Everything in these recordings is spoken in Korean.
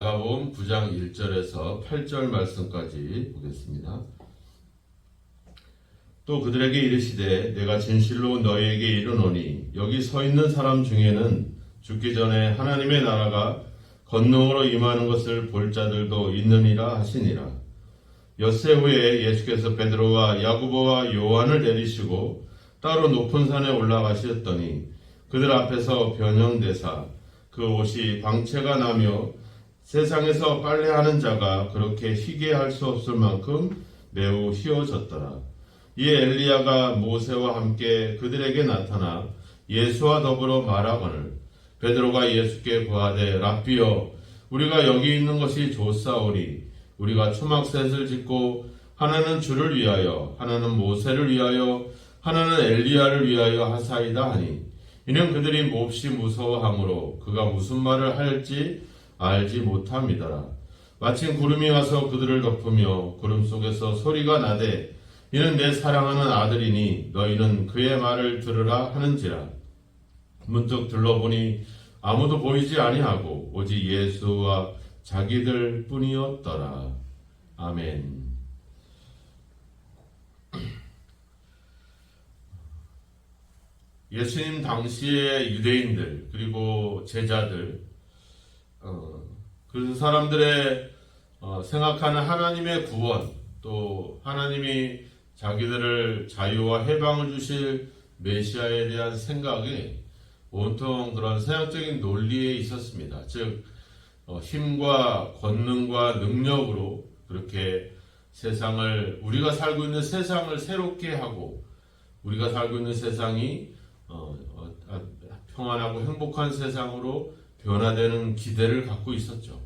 마가복음 9장 1절에서 8절 말씀까지 보겠습니다. 또 그들에게 이르시되 내가 진실로 너희에게 이르노니 여기 서 있는 사람 중에는 죽기 전에 하나님의 나라가 권능으로 임하는 것을 볼 자들도 있느니라 하시니라. 엿새 후에 예수께서 베드로와 야고보와 요한을 내리시고 따로 높은 산에 올라가셨더니 그들 앞에서 변형되사 그 옷이 광채가 나며 세상에서 빨래하는 자가 그렇게 희게 할 수 없을 만큼 매우 희어졌더라. 이에 엘리야가 모세와 함께 그들에게 나타나 예수와 더불어 말하거늘 베드로가 예수께 구하되 랍비여 우리가 여기 있는 것이 좋사오니 우리가 초막셋을 짓고 하나는 주를 위하여 하나는 모세를 위하여 하나는 엘리야를 위하여 하사이다 하니 이는 그들이 몹시 무서워하므로 그가 무슨 말을 할지 알지 못함이더라. 마침 구름이 와서 그들을 덮으며 구름 속에서 소리가 나되 이는 내 사랑하는 아들이니 너희는 그의 말을 들으라 하는지라. 문득 둘러보니 아무도 보이지 아니하고 오직 예수와 자기들 뿐이었더라. 아멘. 예수님 당시의 유대인들 그리고 제자들 그 사람들의 생각하는 하나님의 구원 또 하나님이 자기들을 자유와 해방을 주실 메시아에 대한 생각이 온통 그런 세상적인 논리에 있었습니다. 즉 힘과 권능과 능력으로 그렇게 세상을 우리가 살고 있는 세상을 새롭게 하고 우리가 살고 있는 세상이 평안하고 행복한 세상으로 변화되는 기대를 갖고 있었죠.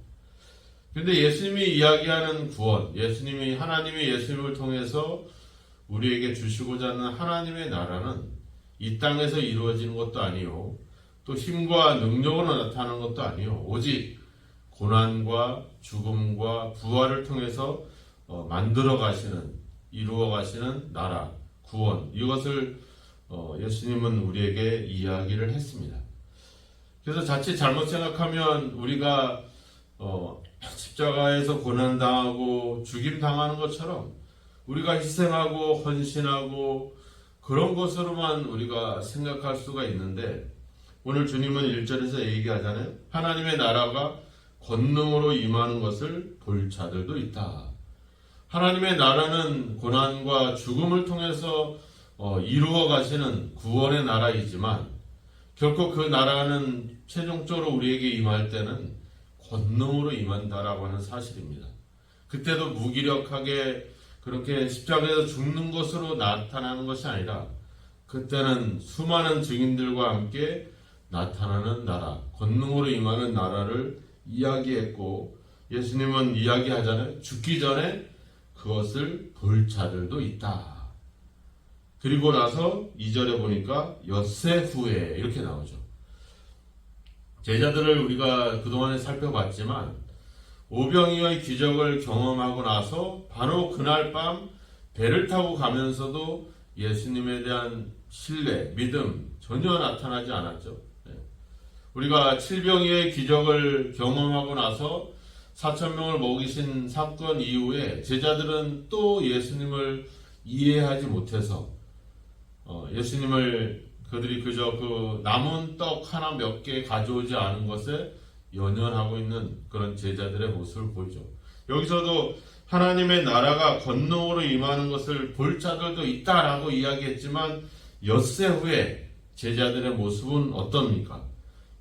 그런데 예수님이 이야기하는 구원, 예수님이 하나님이 예수님을 통해서 우리에게 주시고자 하는 하나님의 나라는 이 땅에서 이루어지는 것도 아니요 또 힘과 능력으로 나타나는 것도 아니요 오직 고난과 죽음과 부활을 통해서 만들어 가시는 이루어 가시는 나라, 구원 이것을 예수님은 우리에게 이야기를 했습니다. 그래서 자칫 잘못 생각하면 우리가 십자가에서 고난당하고 죽임당하는 것처럼 우리가 희생하고 헌신하고 그런 것으로만 우리가 생각할 수가 있는데 오늘 주님은 1절에서 얘기하잖아요. 하나님의 나라가 권능으로 임하는 것을 볼 자들도 있다. 하나님의 나라는 고난과 죽음을 통해서 이루어 가시는 구원의 나라이지만 결코 그 나라는 최종적으로 우리에게 임할 때는 권능으로 임한다라고 하는 사실입니다. 그때도 무기력하게 그렇게 십자가에서 죽는 것으로 나타나는 것이 아니라 그때는 수많은 증인들과 함께 나타나는 나라, 권능으로 임하는 나라를 이야기했고 예수님은 이야기하잖아요. 죽기 전에 그것을 볼 자들도 있다. 그리고 나서 2절에 보니까 엿새 후에 이렇게 나오죠. 제자들을 우리가 그동안에 살펴봤지만 오병이어의 기적을 경험하고 나서 바로 그날 밤 배를 타고 가면서도 예수님에 대한 신뢰, 믿음 전혀 나타나지 않았죠. 우리가 칠병이어의 기적을 경험하고 나서 4,000명을 먹이신 사건 이후에 제자들은 또 예수님을 이해하지 못해서 예수님을 그들이 그저 그 남은 떡 하나 몇 개 가져오지 않은 것에 연연하고 있는 그런 제자들의 모습을 보이죠. 여기서도 하나님의 나라가 권능으로 임하는 것을 볼 자들도 있다라고 이야기했지만 엿새 후에 제자들의 모습은 어떻습니까?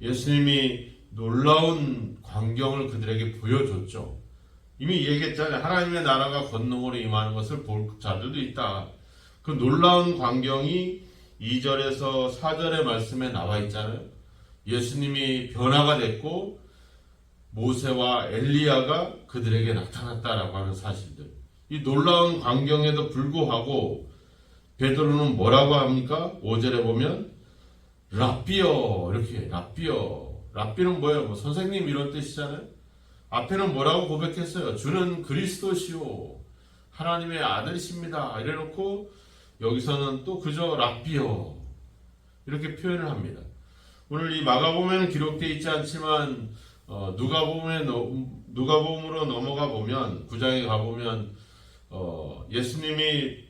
예수님이 놀라운 광경을 그들에게 보여줬죠. 이미 얘기했잖아요. 하나님의 나라가 권능으로 임하는 것을 볼 자들도 있다. 그 놀라운 광경이 2절에서 4절의 말씀에 나와 있잖아요. 예수님이 변화가 됐고 모세와 엘리야가 그들에게 나타났다라고 하는 사실들. 이 놀라운 광경에도 불구하고 베드로는 뭐라고 합니까? 5절에 보면 랍비여 이렇게 랍비여. 랍비는 뭐예요? 뭐 선생님 이런 뜻이잖아요. 앞에는 뭐라고 고백했어요? 주는 그리스도시오 하나님의 아들이십니다. 이래놓고 여기서는 또 그저 랍비여 이렇게 표현을 합니다. 오늘 이 마가복음에는 기록되어 있지 않지만 누가복음에 누가복음으로 넘어가 보면 9장에 가보면 예수님이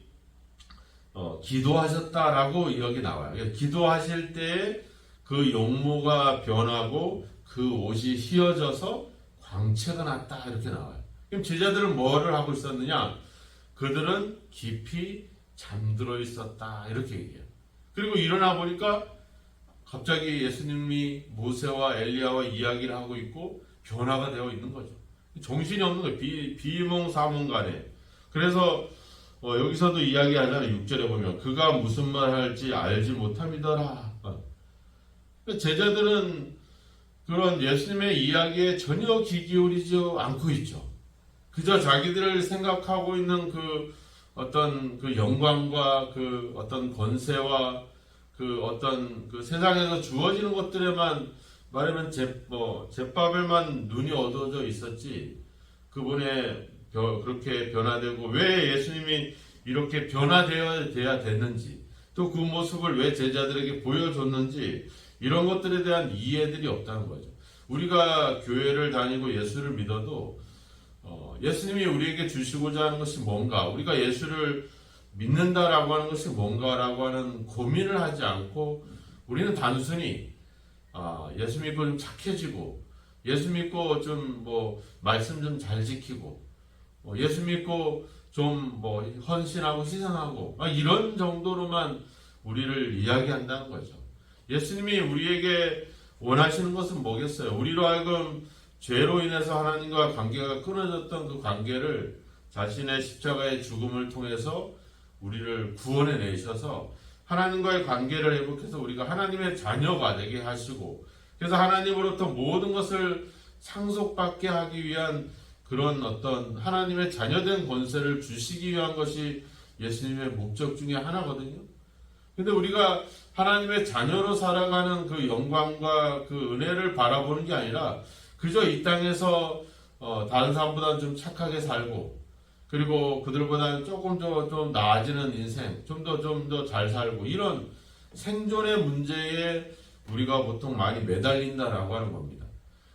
기도하셨다라고 여기 나와요. 기도하실 때 그 용모가 변하고 그 옷이 휘어져서 광채가 났다 이렇게 나와요. 그럼 제자들은 뭐를 하고 있었느냐? 그들은 깊이 잠들어 있었다 이렇게 얘기해요. 그리고 일어나 보니까 갑자기 예수님이 모세와 엘리야와 이야기를 하고 있고 변화가 되어 있는 거죠. 정신이 없는 거예요. 비몽사몽간에. 그래서 여기서도 이야기하잖아요. 6절에 보면 그가 무슨 말 할지 알지 못함이더라. 제자들은 그런 예수님의 이야기에 전혀 귀 기울이지 않고 있죠. 그저 자기들을 생각하고 있는 그 어떤 그 영광과 그 어떤 권세와 그 어떤 그 세상에서 주어지는 것들에만 말하면 제밥에만 눈이 어두워져 있었지 그분의 그렇게 변화되고 왜 예수님이 이렇게 변화되어야 됐는지 또 그 모습을 왜 제자들에게 보여줬는지 이런 것들에 대한 이해들이 없다는 거죠. 우리가 교회를 다니고 예수를 믿어도 예수님이 우리에게 주시고자 하는 것이 뭔가 우리가 예수를 믿는다라고 하는 것이 뭔가라고 하는 고민을 하지 않고 우리는 단순히 예수 믿고 좀 착해지고 예수 믿고 좀 말씀 좀 잘 지키고 예수 믿고 좀 헌신하고 희생하고 이런 정도로만 우리를 이야기한다는 거죠. 예수님이 우리에게 원하시는 것은 뭐겠어요? 우리로 하여금 죄로 인해서 하나님과 관계가 끊어졌던 그 관계를 자신의 십자가의 죽음을 통해서 우리를 구원해 내셔서 하나님과의 관계를 회복해서 우리가 하나님의 자녀가 되게 하시고 그래서 하나님으로부터 모든 것을 상속받게 하기 위한 그런 어떤 하나님의 자녀된 권세를 주시기 위한 것이 예수님의 목적 중에 하나거든요. 근데 우리가 하나님의 자녀로 살아가는 그 영광과 그 은혜를 바라보는 게 아니라 그저 이 땅에서 다른 사람보다 좀 착하게 살고 그리고 그들보다는 조금 더 좀 나아지는 인생, 좀 더 잘 살고 이런 생존의 문제에 우리가 보통 많이 매달린다라고 하는 겁니다.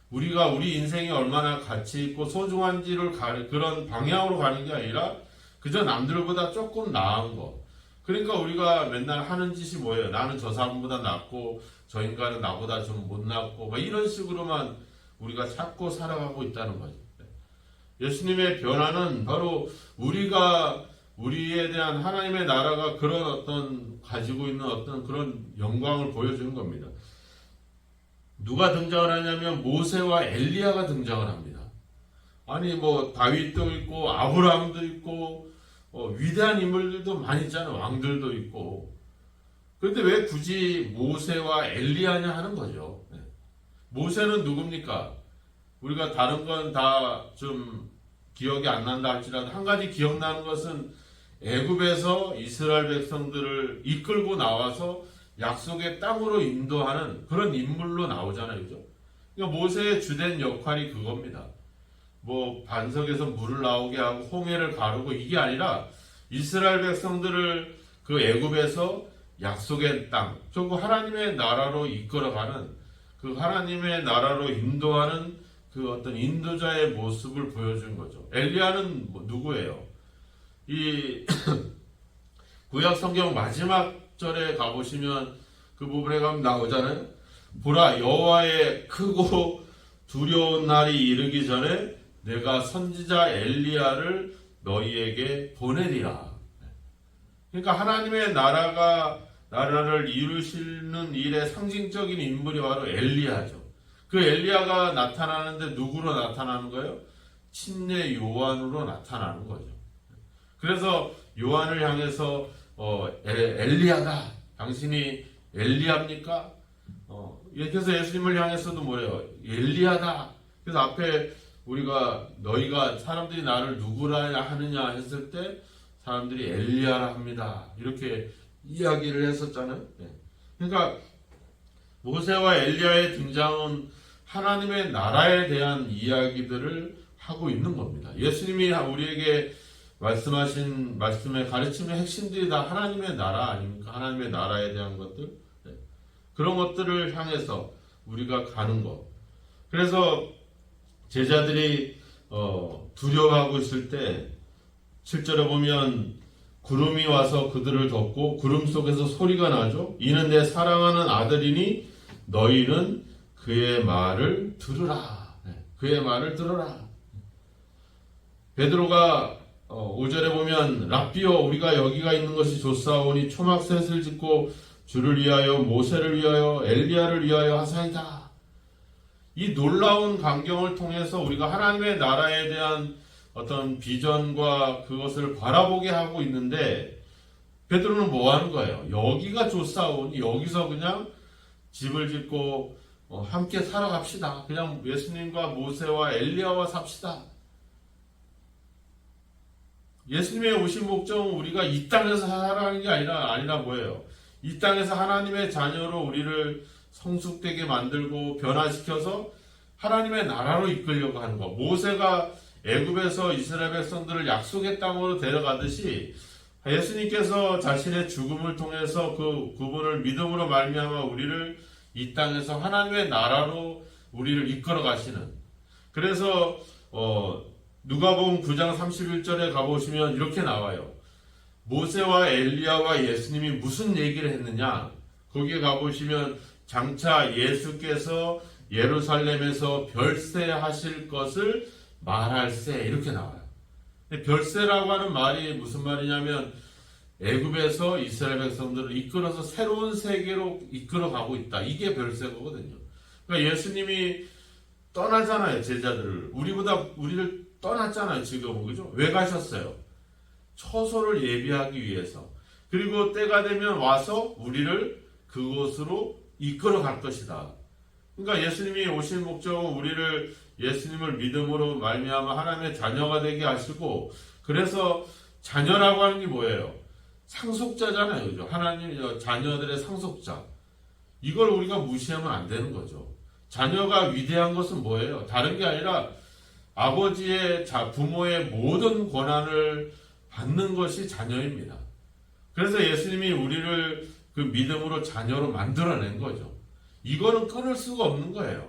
우리가 우리 인생이 얼마나 가치 있고 소중한지를 그런 방향으로 가는 게 아니라 그저 남들보다 조금 나은 거. 그러니까 우리가 맨날 하는 짓이 뭐예요? 나는 저 사람보다 낫고 저 인간은 나보다 좀 못났고 이런 식으로만 우리가 찾고 살아가고 있다는 거죠. 예수님의 변화는 바로 우리에 대한 하나님의 나라가 그런 어떤 가지고 있는 어떤 그런 영광을 보여주는 겁니다. 누가 등장을 하냐면 모세와 엘리야가 등장을 합니다. 아니 다윗도 있고 아브라함도 있고 위대한 인물들도 많이 있잖아요. 왕들도 있고. 그런데 왜 굳이 모세와 엘리야냐 하는 거죠. 모세는 누굽니까? 우리가 다른 건 다 좀 기억이 안 난다 할지라도 한 가지 기억나는 것은 애굽에서 이스라엘 백성들을 이끌고 나와서 약속의 땅으로 인도하는 그런 인물로 나오잖아요. 그죠? 그러니까 모세의 주된 역할이 그겁니다. 반석에서 물을 나오게 하고 홍해를 가르고 이게 아니라 이스라엘 백성들을 그 애굽에서 약속의 땅, 결국 하나님의 나라로 이끌어가는 그 하나님의 나라로 인도하는 그 어떤 인도자의 모습을 보여준 거죠. 엘리야는 누구예요? 이 구약 성경 마지막 절에 가보시면 그 부분에 가면 나오잖아요. 보라 여호와의 크고 두려운 날이 이르기 전에 내가 선지자 엘리야를 너희에게 보내리라. 그러니까 하나님의 나라를 이루시는 일의 상징적인 인물이 바로 엘리야죠. 그 엘리야가 나타나는데 누구로 나타나는 거예요? 침례 요한으로 나타나는 거죠. 그래서 요한을 향해서 엘리야다. 당신이 엘리야입니까? 이렇게 해서 예수님을 향해서도 뭐예요? 엘리야다. 그래서 앞에 우리가 너희가 사람들이 나를 누구라 하느냐 했을 때 사람들이 엘리야라 합니다. 이렇게 이야기를 했었잖아요. 그러니까 모세와 엘리야의 등장은 하나님의 나라에 대한 이야기들을 하고 있는 겁니다. 예수님이 우리에게 말씀하신 말씀의 가르침의 핵심들이 다 하나님의 나라 아닙니까? 하나님의 나라에 대한 것들. 그런 것들을 향해서 우리가 가는 것. 그래서 제자들이 두려워하고 있을 때 7절에 보면 구름이 와서 그들을 덮고 구름 속에서 소리가 나죠. 이는 내 사랑하는 아들이니 너희는 그의 말을 들으라. 그의 말을 들으라. 베드로가 5절에 보면 랍비여 우리가 여기가 있는 것이 좋사오니 초막셋을 짓고 주를 위하여 모세를 위하여 엘리야를 위하여 하사이다. 이 놀라운 광경을 통해서 우리가 하나님의 나라에 대한 어떤 비전과 그것을 바라보게 하고 있는데 베드로는 뭐 하는 거예요? 여기가 좋사오니 여기서 그냥 집을 짓고 함께 살아갑시다. 그냥 예수님과 모세와 엘리야와 삽시다. 예수님의 오신 목적은 우리가 이 땅에서 살아가는 게 아니라 뭐예요? 이 땅에서 하나님의 자녀로 우리를 성숙되게 만들고 변화시켜서 하나님의 나라로 이끌려고 하는 거. 모세가 애굽에서 이스라엘 백성들을 약속의 땅으로 데려가듯이 예수님께서 자신의 죽음을 통해서 그분을 믿음으로 말미암아 우리를 이 땅에서 하나님의 나라로 우리를 이끌어 가시는. 그래서 누가복음 9장 31절에 가보시면 이렇게 나와요. 모세와 엘리야와 예수님이 무슨 얘기를 했느냐? 거기에 가보시면 장차 예수께서 예루살렘에서 별세하실 것을 말할세 이렇게 나와요. 별세라고 하는 말이 무슨 말이냐면 애굽에서 이스라엘 백성들을 이끌어서 새로운 세계로 이끌어가고 있다. 이게 별세거든요. 그러니까 예수님이 떠나잖아요. 제자들을. 우리를 떠났잖아요. 지금은. 그죠? 왜 가셨어요? 처소를 예비하기 위해서. 그리고 때가 되면 와서 우리를 그곳으로 이끌어 갈 것이다. 그러니까 예수님이 오신 목적은 우리를 예수님을 믿음으로 말미암아 하나님의 자녀가 되게 하시고, 그래서 자녀라고 하는 게 뭐예요? 상속자잖아요. 그죠? 하나님 자녀들의 상속자. 이걸 우리가 무시하면 안 되는 거죠. 자녀가 위대한 것은 뭐예요? 다른 게 아니라 아버지의 부모의 모든 권한을 받는 것이 자녀입니다. 그래서 예수님이 우리를 그 믿음으로 자녀로 만들어낸 거죠. 이거는 끊을 수가 없는 거예요.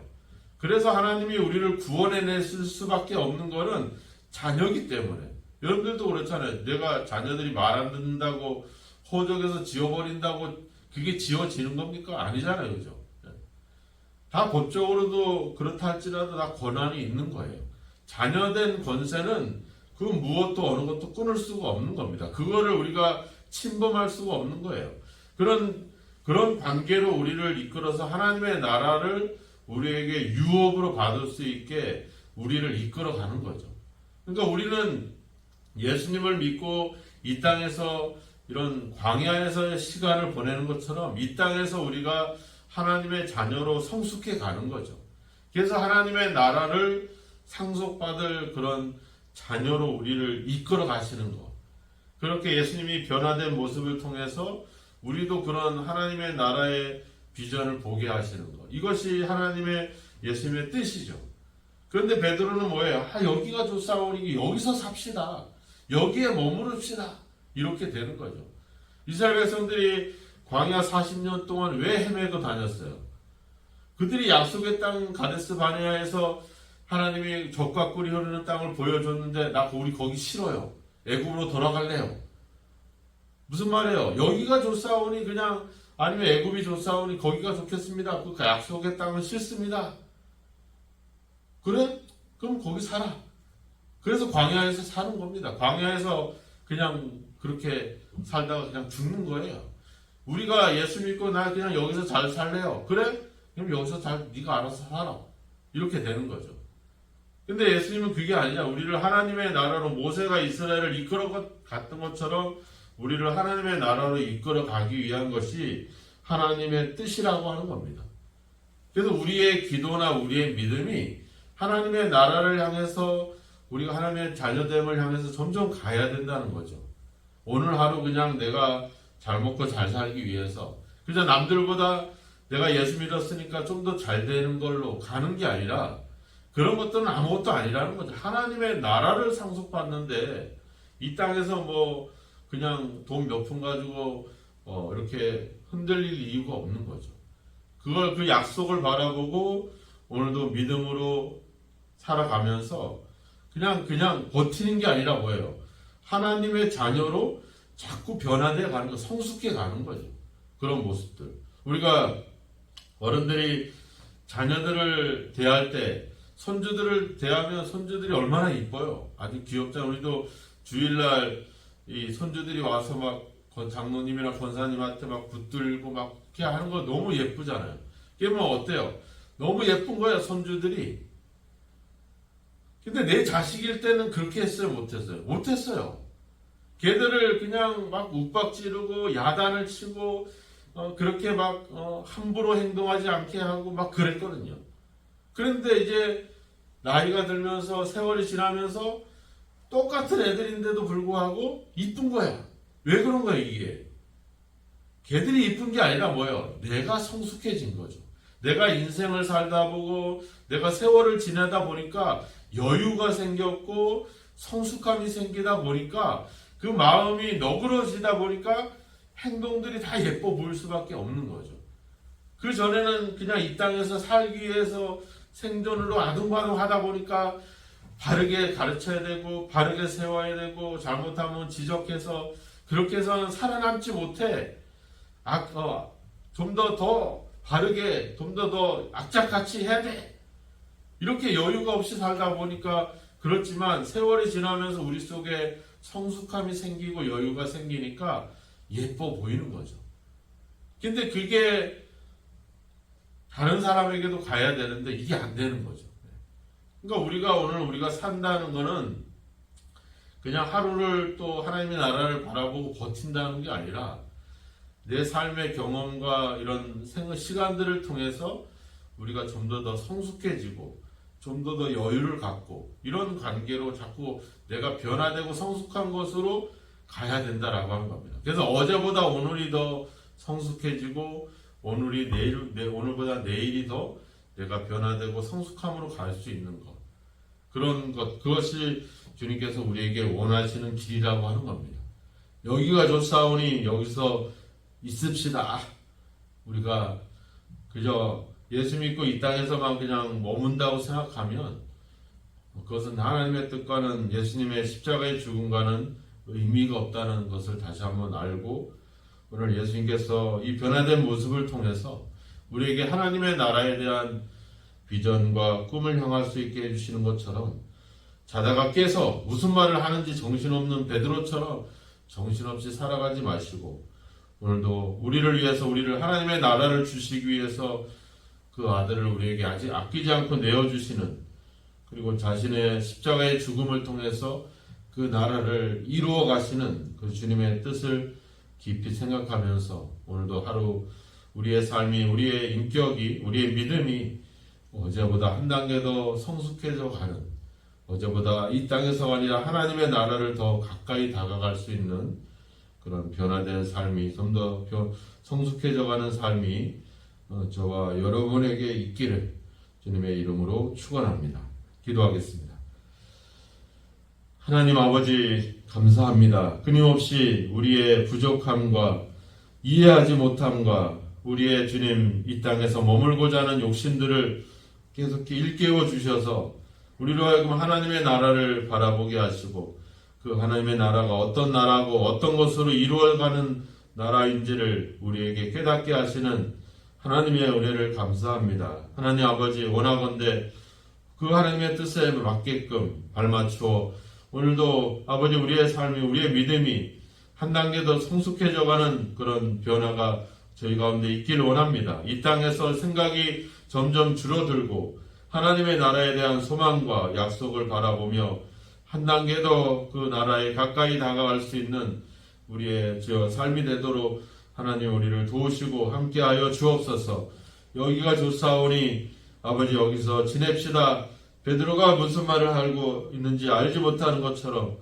그래서 하나님이 우리를 구원해냈을 수밖에 없는 거는 자녀이기 때문에. 여러분들도 그렇잖아요. 내가 자녀들이 말 안 듣는다고 호적에서 지워버린다고 그게 지워지는 겁니까? 아니잖아요. 그죠? 다 법적으로도 그렇다 할지라도 다 권한이 있는 거예요. 자녀된 권세는 그 무엇도 어느 것도 끊을 수가 없는 겁니다. 그거를 우리가 침범할 수가 없는 거예요. 그런 관계로 우리를 이끌어서 하나님의 나라를 우리에게 유업으로 받을 수 있게 우리를 이끌어 가는 거죠. 그러니까 우리는 예수님을 믿고 이 땅에서 이런 광야에서의 시간을 보내는 것처럼 이 땅에서 우리가 하나님의 자녀로 성숙해 가는 거죠. 그래서 하나님의 나라를 상속받을 그런 자녀로 우리를 이끌어 가시는 것. 그렇게 예수님이 변화된 모습을 통해서 우리도 그런 하나님의 나라의 비전을 보게 하시는 것. 이것이 하나님의 예수님의 뜻이죠. 그런데 베드로는 뭐예요? 여기가 좋사오니 여기서 삽시다. 여기에 머무릅시다. 이렇게 되는 거죠. 이스라엘 백성들이 광야 40년 동안 왜 헤매고 다녔어요? 그들이 약속의 땅 가데스 바네아에서 하나님이 젖과 꿀이 흐르는 땅을 보여줬는데 우리 거기 싫어요. 애굽으로 돌아갈래요. 무슨 말이에요? 여기가 좋사오니 그냥 아니면 애굽이 좋사오니 거기가 좋겠습니다. 그 약속의 땅은 싫습니다. 그래? 그럼 거기 살아. 그래서 광야에서 사는 겁니다. 광야에서 그냥 그렇게 살다가 그냥 죽는 거예요. 우리가 예수 믿고 나 그냥 여기서 잘 살래요. 그래? 그럼 여기서 네가 알아서 살아. 이렇게 되는 거죠. 근데 예수님은 그게 아니라 우리를 하나님의 나라로 모세가 이스라엘을 이끌어 갔던 것처럼 우리를 하나님의 나라로 이끌어 가기 위한 것이 하나님의 뜻이라고 하는 겁니다. 그래서 우리의 기도나 우리의 믿음이 하나님의 나라를 향해서 우리가 하나님의 자녀됨을 향해서 점점 가야 된다는 거죠. 오늘 하루 그냥 내가 잘 먹고 잘 살기 위해서 그저 남들보다 내가 예수 믿었으니까 좀 더 잘 되는 걸로 가는 게 아니라 그런 것들은 아무것도 아니라는 거죠. 하나님의 나라를 상속받는데 이 땅에서 뭐 그냥 돈 몇 푼 가지고 이렇게 흔들릴 이유가 없는 거죠. 그 약속을 바라보고 오늘도 믿음으로 살아가면서 그냥 버티는 게 아니라 뭐예요? 하나님의 자녀로 자꾸 변화되어 가는 거, 성숙해 가는 거죠. 그런 모습들. 우리가 어른들이 자녀들을 대할 때, 손주들을 대하면 손주들이 얼마나 이뻐요. 아주 귀엽잖아요. 우리도 주일날 이 손주들이 와서 막 장로님이나 권사님한테 막 붙들고 막 이렇게 하는 거 너무 예쁘잖아요. 이게 뭐 어때요? 너무 예쁜 거야, 손주들이. 근데 내 자식일 때는 그렇게 했어요, 못했어요? 못했어요. 걔들을 그냥 막 욱박지르고 야단을 치고 그렇게 막 함부로 행동하지 않게 하고 막 그랬거든요. 그런데 이제 나이가 들면서 세월이 지나면서 똑같은 애들인데도 불구하고 이쁜 거야. 왜 그런 거야 이게? 걔들이 이쁜 게 아니라 뭐예요? 내가 성숙해진 거죠. 내가 인생을 살다 보고 내가 세월을 지내다 보니까 여유가 생겼고 성숙함이 생기다 보니까 그 마음이 너그러지다 보니까 행동들이 다 예뻐 보일 수밖에 없는 거죠. 그 전에는 그냥 이 땅에서 살기 위해서 생존으로 아둥바둥 하다 보니까 바르게 가르쳐야 되고 바르게 세워야 되고 잘못하면 지적해서 그렇게 해서는 살아남지 못해. 좀 더 바르게 좀 더 악착같이 해야 돼. 이렇게 여유가 없이 살다 보니까 그렇지만 세월이 지나면서 우리 속에 성숙함이 생기고 여유가 생기니까 예뻐 보이는 거죠. 근데 그게 다른 사람에게도 가야 되는데 이게 안 되는 거죠. 그러니까 우리가 산다는 거는 그냥 하루를 또 하나님의 나라를 바라보고 버틴다는 게 아니라 내 삶의 경험과 이런 시간들을 통해서 우리가 좀 더 성숙해지고 좀 더 여유를 갖고 이런 관계로 자꾸 내가 변화되고 성숙한 것으로 가야 된다라고 하는 겁니다. 그래서 어제보다 오늘이 더 성숙해지고 오늘보다 내일이 더 내가 변화되고 성숙함으로 갈 수 있는 것. 그것이 주님께서 우리에게 원하시는 길이라고 하는 겁니다. 여기가 좋사오니 여기서 있읍시다. 우리가 그저 예수 믿고 이 땅에서만 그냥 머문다고 생각하면 그것은 하나님의 뜻과는 예수님의 십자가의 죽음과는 의미가 없다는 것을 다시 한번 알고 오늘 예수님께서 이 변화된 모습을 통해서 우리에게 하나님의 나라에 대한 비전과 꿈을 향할 수 있게 해주시는 것처럼 자다가 깨서 무슨 말을 하는지 정신없는 베드로처럼 정신없이 살아가지 마시고 오늘도 우리를 위해서 우리를 하나님의 나라를 주시기 위해서 그 아들을 우리에게 아직 아끼지 않고 내어주시는 그리고 자신의 십자가의 죽음을 통해서 그 나라를 이루어 가시는 그 주님의 뜻을 깊이 생각하면서 오늘도 하루 우리의 삶이 우리의 인격이 우리의 믿음이 어제보다 한 단계 더 성숙해져 가는 어제보다 이 땅에서가 아니라 하나님의 나라를 더 가까이 다가갈 수 있는 그런 변화된 삶이 좀 더 성숙해져 가는 삶이 저와 여러분에게 있기를 주님의 이름으로 축원합니다. 기도하겠습니다. 하나님 아버지 감사합니다. 끊임없이 우리의 부족함과 이해하지 못함과 우리의 주님 이 땅에서 머물고자 하는 욕심들을 계속 일깨워 주셔서 우리로 하여금 하나님의 나라를 바라보게 하시고 그 하나님의 나라가 어떤 나라고 어떤 것으로 이루어가는 나라인지를 우리에게 깨닫게 하시는 하나님의 은혜를 감사합니다. 하나님 아버지 원하건대 그 하나님의 뜻에 맞게끔 발맞추어 오늘도 아버지 우리의 삶이 우리의 믿음이 한 단계 더 성숙해져가는 그런 변화가 저희 가운데 있기를 원합니다. 이 땅에서 생각이 점점 줄어들고 하나님의 나라에 대한 소망과 약속을 바라보며 한 단계 더 그 나라에 가까이 다가갈 수 있는 우리의 삶이 되도록 하나님 우리를 도우시고 함께하여 주옵소서. 여기가 좋사오니 아버지 여기서 지냅시다. 베드로가 무슨 말을 하고 있는지 알지 못하는 것처럼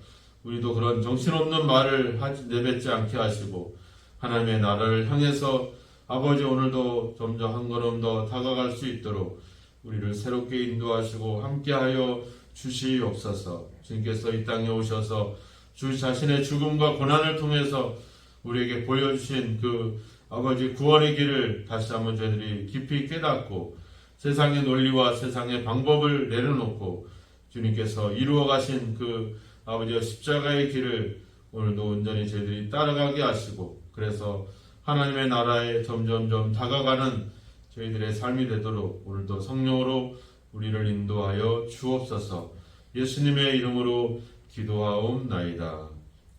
우리도 그런 정신없는 말을 내뱉지 않게 하시고 하나님의 나라를 향해서 아버지 오늘도 점점 한 걸음 더 다가갈 수 있도록 우리를 새롭게 인도하시고 함께하여 주시옵소서. 주님께서 이 땅에 오셔서 주 자신의 죽음과 고난을 통해서 우리에게 보여주신 그 아버지 구원의 길을 다시 한번 저희들이 깊이 깨닫고 세상의 논리와 세상의 방법을 내려놓고 주님께서 이루어 가신 그 아버지의 십자가의 길을 오늘도 온전히 저희들이 따라가게 하시고, 그래서 하나님의 나라에 점점점 다가가는 저희들의 삶이 되도록 오늘도 성령으로 우리를 인도하여 주옵소서. 예수님의 이름으로 기도하옵나이다.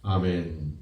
아멘.